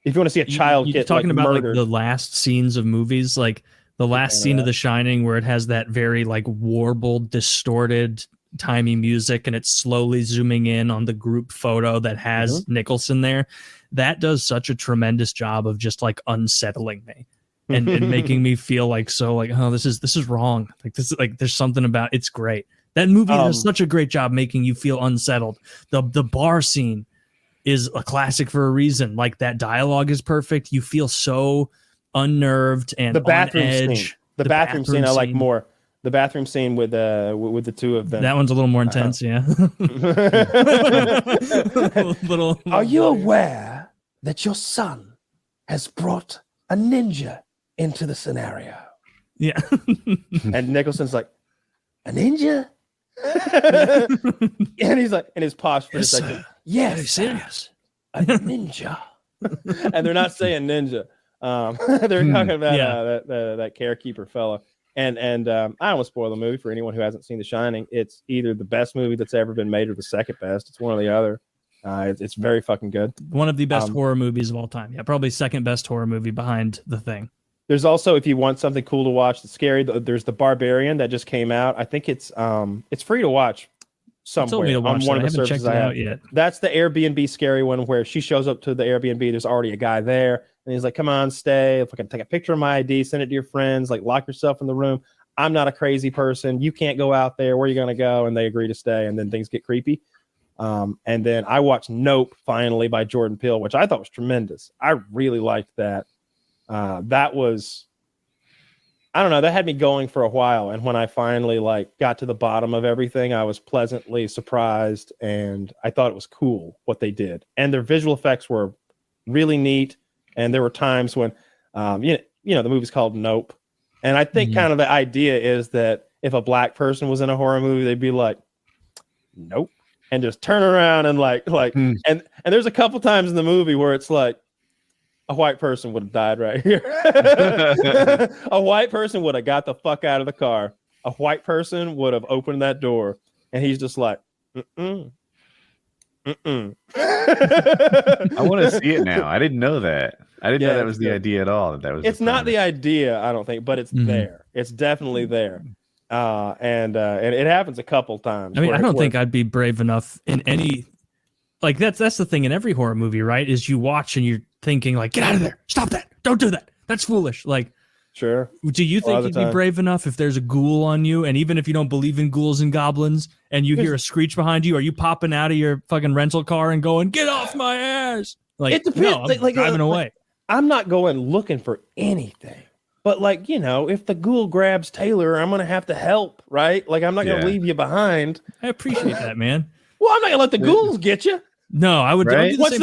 If you want to see a child get talking about murdered. Like the last scenes of movies, like the last scene of The Shining, where it has that very like warbled, distorted, timey music, and it's slowly zooming in on the group photo that has Nicholson there. That does such a tremendous job of just like unsettling me and making me feel like oh, this is wrong. Like this is like there's something about it's great. That movie does such a great job making you feel unsettled. The bar scene is a classic for a reason. Like that dialogue is perfect. You feel so unnerved and the bathroom on edge. Scene. The bathroom scene I like more. The bathroom scene with the two of them. That one's a little more intense, yeah. Are you aware that your son has brought a ninja into the scenario? Yeah. And Nicholson's like, a ninja? And he's like, in his posh for a second. Yes, serious. A ninja. and they're not saying ninja. They're talking about that carekeeper fella. And I don't want to spoil the movie for anyone who hasn't seen The Shining. It's either the best movie that's ever been made or the second best. It's one or the other. It's very fucking good. One of the best horror movies of all time. Yeah, probably second best horror movie behind The Thing. There's also, if you want something cool to watch that's scary, there's The Barbarian that just came out. I think it's free to watch somewhere on one of the services I have. Yet. That's the Airbnb scary one where she shows up to the Airbnb. There's already a guy there, and he's like, "Come on, stay. If I can take a picture of my ID, send it to your friends. Like, lock yourself in the room. I'm not a crazy person. You can't go out there. Where are you gonna go?" And they agree to stay, and then things get creepy. And then I watched Nope finally by Jordan Peele, which I thought was tremendous. I really liked that. That was, I don't know, that had me going for a while. And when I finally got to the bottom of everything, I was pleasantly surprised, and I thought it was cool what they did. And their visual effects were really neat. And there were times when, the movie's called Nope. And I think kind of the idea is that if a black person was in a horror movie, they'd be like, "Nope," and just turn around and and there's a couple times in the movie where it's like, a white person would have died right here. A white person would have got the fuck out of the car. A white person would have opened that door, and he's just like, "Mm-mm. Mm-mm." I want to see it now. I didn't know that. I didn't know that was the idea at all. That was. It's not the idea, I don't think, but it's there. It's definitely there. And it happens a couple times. I mean, I don't think I'd be brave enough in any. Like that's the thing in every horror movie, right? Is you watch and you're thinking like, "Get out of there! Stop that! Don't do that! That's foolish!" Like, sure. Do you think you'd be brave enough if there's a ghoul on you, and even if you don't believe in ghouls and goblins, and you hear a screech behind you, are you popping out of your fucking rental car and going, "Get off my ass"? Like, it depends. No, I'm driving away. I'm not going looking for anything. But if the ghoul grabs Taylor, I'm going to have to help, right? Like, I'm not going to leave you behind. I appreciate that, man. Well, I'm not going to let the ghouls get you. No, I would. Right? Once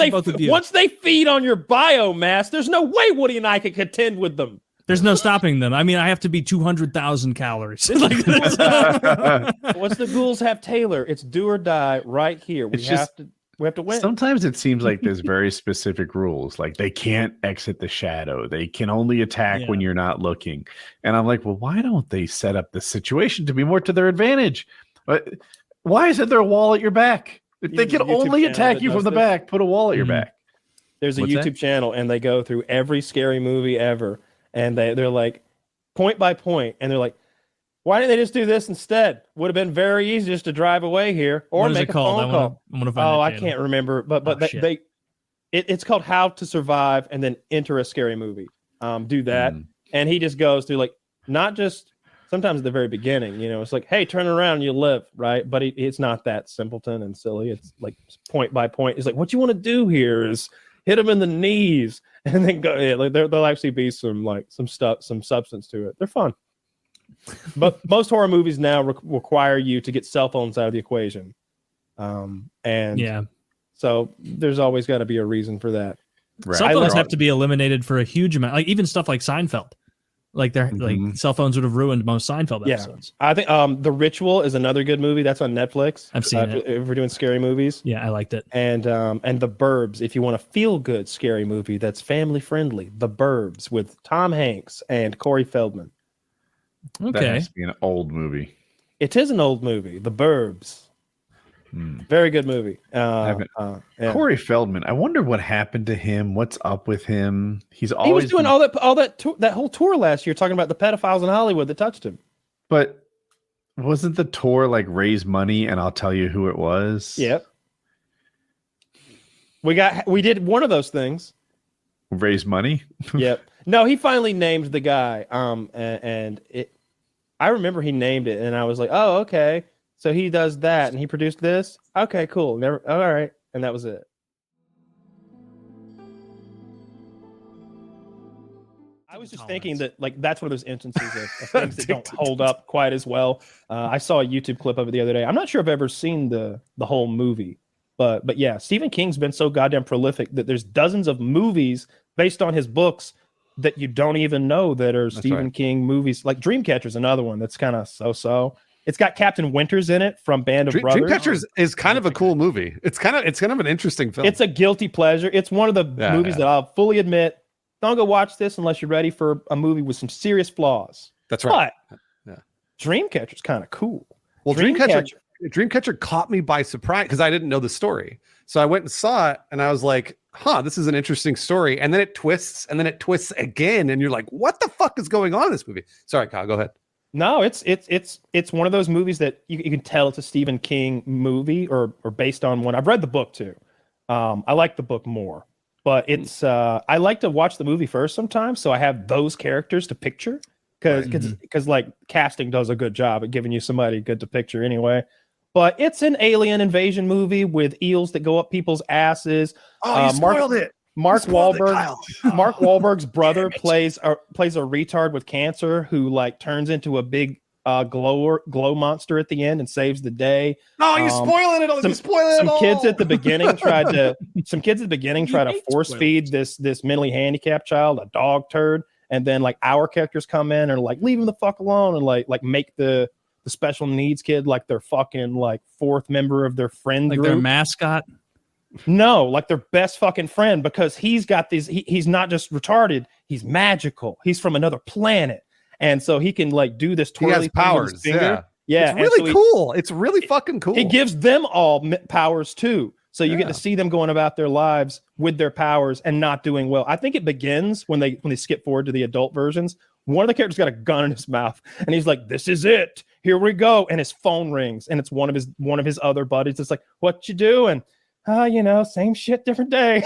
they feed on your biomass, there's no way Woody and I can contend with them. There's no stopping them. I mean, I have to be 200,000 calories. Once the ghouls have Taylor, it's do or die right here. We have to win. Sometimes it seems like there's very specific rules. Like they can't exit the shadow. They can only attack when you're not looking. And I'm like, well, why don't they set up the situation to be more to their advantage? Why isn't there a wall at your back? If they can only attack you from the back, put a wall at your back. There's a YouTube channel, and they go through every scary movie ever. And they're like, point by point. And they're like, why didn't they just do this instead? Would have been very easy just to drive away here or make a phone call. I can't remember. But it's called How to Survive and then Enter a Scary Movie. Do that. And he just goes through not just sometimes at the very beginning, it's like, hey, turn around and you live, right? But it's not that simpleton and silly. It's like point by point. It's like, what you want to do here is hit them in the knees and then go. Yeah, there'll actually be some substance to it. They're fun. But most horror movies now require you to get cell phones out of the equation. So there's always got to be a reason for that. Right. Cell phones have to be eliminated for a huge amount. Like even stuff like Seinfeld. Like cell phones would have ruined most Seinfeld episodes. I think The Ritual is another good movie. That's on Netflix. I've seen it. If we're doing scary movies. Yeah, I liked it. And The Burbs, if you want a feel good scary movie that's family friendly. The Burbs with Tom Hanks and Corey Feldman. Okay. That has to be an old movie. It is an old movie. The Burbs. Very good movie. Corey Feldman. I wonder what happened to him. What's up with him? He was doing all that whole tour last year, talking about the pedophiles in Hollywood that touched him. But wasn't the tour raise money? And I'll tell you who it was. Yep. We did one of those things. Raise money. Yep. No, he finally named the guy. I remember he named it, and I was like, oh, okay. So he does that, and he produced this. Okay, cool. All right, and that was it. I was just thinking that that's one of those instances of things that don't hold up quite as well. I saw a YouTube clip of it the other day. I'm not sure I've ever seen the whole movie, but yeah, Stephen King's been so goddamn prolific that there's dozens of movies based on his books that you don't even know that are Stephen King movies. Like Dreamcatcher is another one that's kind of so-so. It's got Captain Winters in it from Band of Brothers. Dreamcatcher is kind of a cool movie. It's kind of an interesting film. It's a guilty pleasure. It's one of the movies that I'll fully admit, don't go watch this unless you're ready for a movie with some serious flaws. That's right. But Dreamcatcher's kind of cool. Well, Dreamcatcher caught me by surprise because I didn't know the story. So I went and saw it and I was like, this is an interesting story. And then it twists and then it twists again. And you're like, what the fuck is going on in this movie? Sorry, Kyle, go ahead. No, it's one of those movies that you can tell it's a Stephen King movie or based on one. I've read the book too. I like the book more, but it's I like to watch the movie first sometimes, so I have those characters to picture because like casting does a good job at giving you somebody good to picture anyway. But it's an alien invasion movie with eels that go up people's asses. Oh, you spoiled it. Mark Wahlberg's brother plays a retard with cancer who like turns into a big glow monster at the end and saves the day. No, you're spoiling it. You're spoiling it all. Some kids at the beginning tried to force feed this mentally handicapped child a dog turd, and then like our characters come in and like leave him the fuck alone and like make the special needs kid like their fucking like fourth member of their friend like group. Their mascot. No, like their best fucking friend, because he's got these. He's not just retarded; he's magical. He's from another planet, and so he can like do this twirly. He has powers. Yeah, it's really cool. It's really fucking cool. He gives them all powers too, so you get to see them going about their lives with their powers and not doing well. I think it begins when they skip forward to the adult versions. One of the characters got a gun in his mouth, and he's like, "This is it. Here we go." And his phone rings, and it's one of his other buddies. It's like, "What you doing?" Same shit, different day.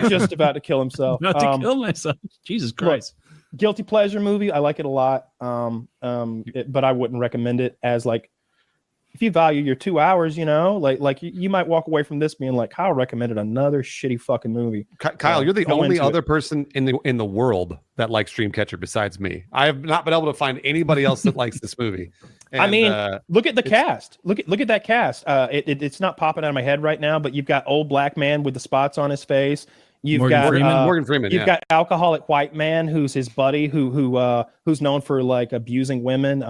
Just about to kill himself. Not to kill myself. Jesus Christ. Guilty pleasure movie. I like it a lot. But I wouldn't recommend it as like, if you value your 2 hours, like you might walk away from this being like, Kyle recommended another shitty fucking movie. Kyle, you're the only other person in the world that likes Dreamcatcher besides me. I have not been able to find anybody else that likes this movie. And, I mean, look at the cast. Look at that cast. It's not popping out of my head right now, but you've got old black man with the spots on his face. Morgan Freeman. You've got alcoholic white man who's his buddy who's known for like abusing women.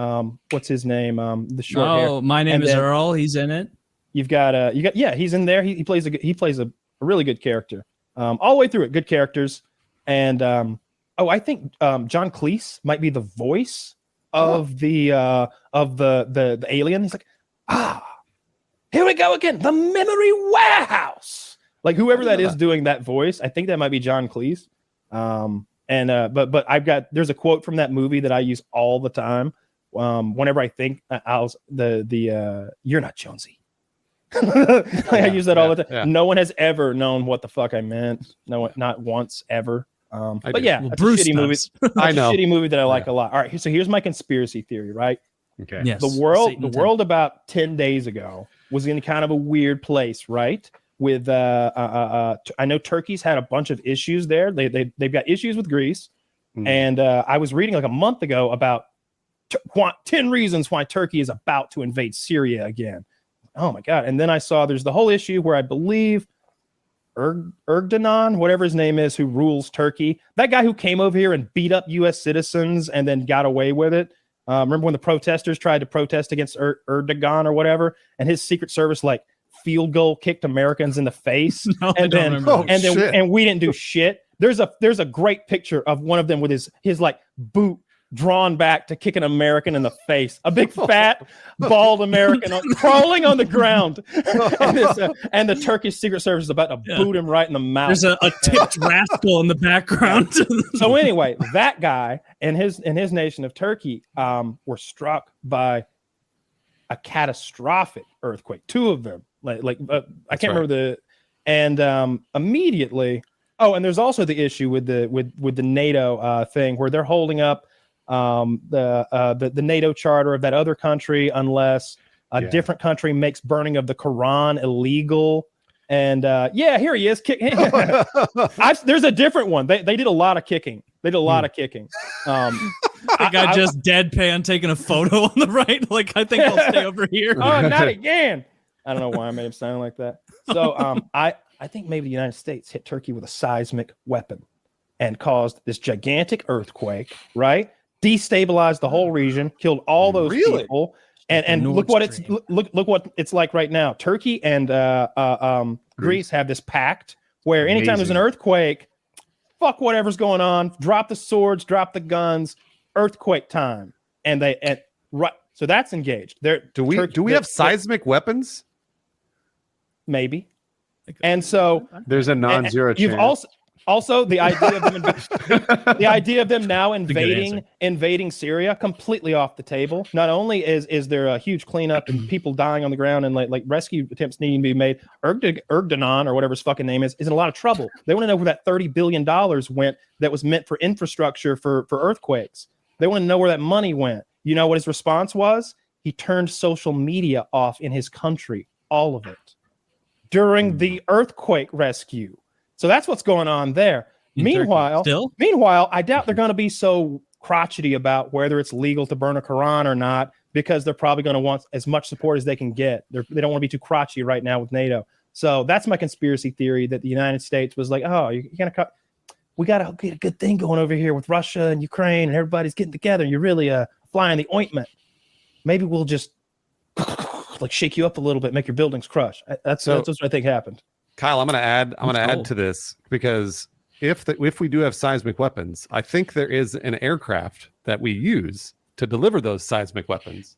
What's his name? The short hair. Oh, My Name is Earl. He's in it. You've got he's in there. He plays a really good character. All the way through it, good characters. And I think John Cleese might be the voice of the alien. He's like, here we go again, the memory warehouse. Like whoever that is doing that voice, I think that might be John Cleese. But there's a quote from that movie that I use all the time. Whenever I think you're not Jonesy. I use that all the time. Yeah. No one has ever known what the fuck I meant. No one, not once ever. But yeah, well, Bruce a shitty movie. I know. A shitty movie that I like a lot. All right, so here's my conspiracy theory, right? Okay. Yes. The world about 10 days ago was in kind of a weird place, right? With I know Turkey's had a bunch of issues there. They've got issues with Greece, and I was reading like a month ago about 10 reasons why Turkey is about to invade Syria again. Oh my god! And then I saw there's the whole issue where I believe Erdogan, whatever his name is, who rules Turkey, that guy who came over here and beat up U.S. citizens and then got away with it. Remember when the protesters tried to protest against Erdogan or whatever, and his Secret Service like field goal kicked Americans in the face, and we didn't do shit. There's a great picture of one of them with his like boot drawn back to kick an American in the face, a big fat bald American crawling on the ground, and the Turkish Secret Service is about to boot him right in the mouth. There's a tipped rascal in the background. So anyway, that guy and his nation of Turkey were struck by a catastrophic earthquake, two of them. I can't remember immediately. Oh, and there's also the issue with the NATO thing where they're holding up the NATO charter of that other country unless a different country makes burning of the Quran illegal. And here he is. There's a different one. They did a lot of kicking. They did a lot of kicking. The guy just deadpan taking a photo on the right. Like, I think I'll stay over here. Oh, not again. I don't know why I made him sound like that. So I think maybe the United States hit Turkey with a seismic weapon and caused this gigantic earthquake, right? destabilized the whole region, killed all those people. And look what it's like right now. Turkey and Greece have this pact where anytime there's an earthquake, fuck whatever's going on, drop the swords, drop the guns, earthquake time, so that's engaged. Do we have seismic weapons? Maybe, and so there's a non-zero chance. You've also the idea of them now invading Syria, completely off the table. Not only is there a huge cleanup and people dying on the ground and like rescue attempts needing to be made, Erdogan or whatever his fucking name is in a lot of trouble. They want to know where that $30 billion went that was meant for infrastructure for earthquakes. They want to know where that money went. You know what his response was? He turned social media off in his country, all of it, during the earthquake rescue. So that's what's going on there. Meanwhile, I doubt they're going to be so crotchety about whether it's legal to burn a Quran or not, because they're probably going to want as much support as they can get. They don't want to be too crotchety right now with NATO. So that's my conspiracy theory, that the United States was like, oh, you're going to cut. We got to get a good thing going over here with Russia and Ukraine, and everybody's getting together. You're really flying the ointment. Maybe we'll just like shake you up a little bit, make your buildings crush. That's what I think happened. Kyle, I'm going to add to this, because if we do have seismic weapons, I think there is an aircraft that we use to deliver those seismic weapons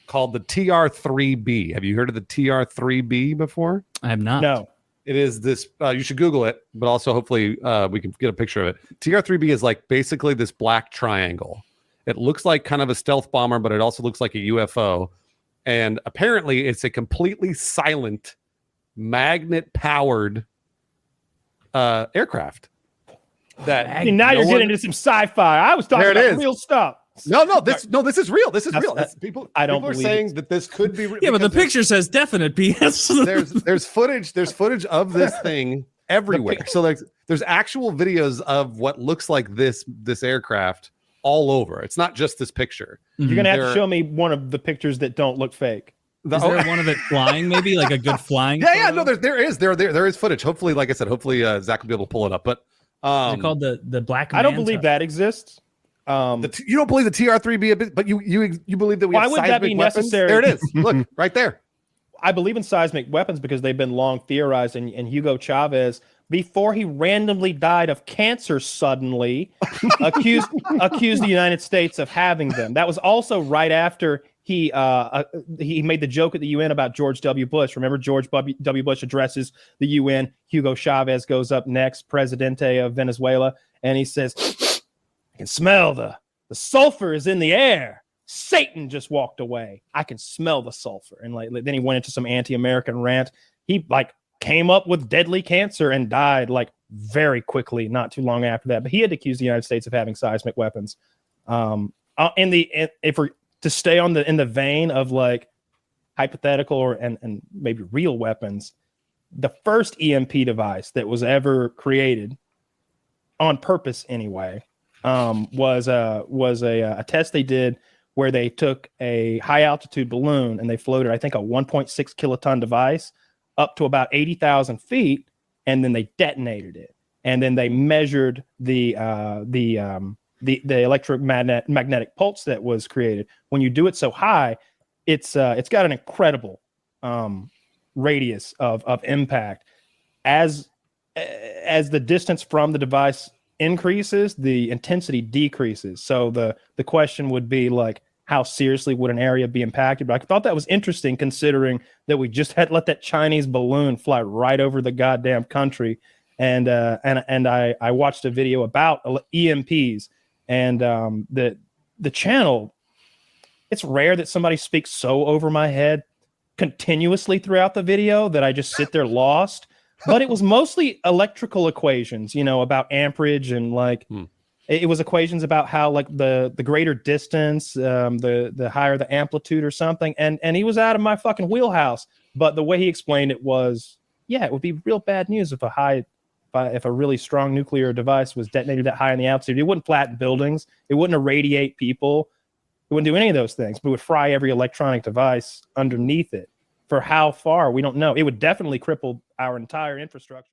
called the TR-3B. Have you heard of the TR-3B before? I have not. No. It is this. You should Google it, but also hopefully we can get a picture of it. TR-3B is like basically this black triangle. It looks like kind of a stealth bomber, but it also looks like a UFO. And apparently, it's a completely silent, magnet-powered aircraft. That now you're getting into some sci-fi. I was talking about real stuff. No, this is real. This is real. People are saying that this could be. Yeah, but the picture says definite PS. there's footage of this thing everywhere. So there's actual videos of what looks like this aircraft all over. It's not just this picture. You're gonna have to show me one of the pictures that don't look fake. Is there one of it flying? Maybe like a good flying. Yeah. No, there is footage. Hopefully, like I said, Zach will be able to pull it up. But is it called the Black? I don't believe that exists. You don't believe the TR-3B, but you believe that we have seismic weapons? Why would that be necessary? There it is. Look, right there. I believe in seismic weapons because they've been long theorized, and Hugo Chavez, before he randomly died of cancer suddenly, accused the United States of having them. That was also right after he made the joke at the UN about George W. Bush. Remember, George W. Bush addresses the UN. Hugo Chavez goes up next, Presidente of Venezuela, and he says, I can smell the sulfur is in the air. Satan just walked away. I can smell the sulfur. And then he went into some anti-American rant. He came up with deadly cancer and died very quickly, not too long after that. But he had accused the United States of having seismic weapons. If we're to stay in the vein of hypothetical and maybe real weapons, the first EMP device that was ever created on purpose anyway was a test they did where they took a high altitude balloon and they floated, I think, a 1.6 kiloton device up to about 80,000 feet, and then they detonated it. And then they measured the electromagnetic pulse that was created. When you do it so high, it's got an incredible radius of impact. As the distance from the device increases, the intensity decreases. So the question would be how seriously would an area be impacted? But I thought that was interesting, considering that we just had let that Chinese balloon fly right over the goddamn country. And I watched a video about EMPs, and the channel. It's rare that somebody speaks so over my head continuously throughout the video that I just sit there lost. But it was mostly electrical equations, about amperage and it was equations about how the greater distance, the higher the amplitude or something. And he was out of my fucking wheelhouse. But the way he explained it was, it would be real bad news if a really strong nuclear device was detonated that high in the altitude. It wouldn't flatten buildings. It wouldn't irradiate people. It wouldn't do any of those things. But it would fry every electronic device underneath it. For how far, we don't know. It would definitely cripple our entire infrastructure.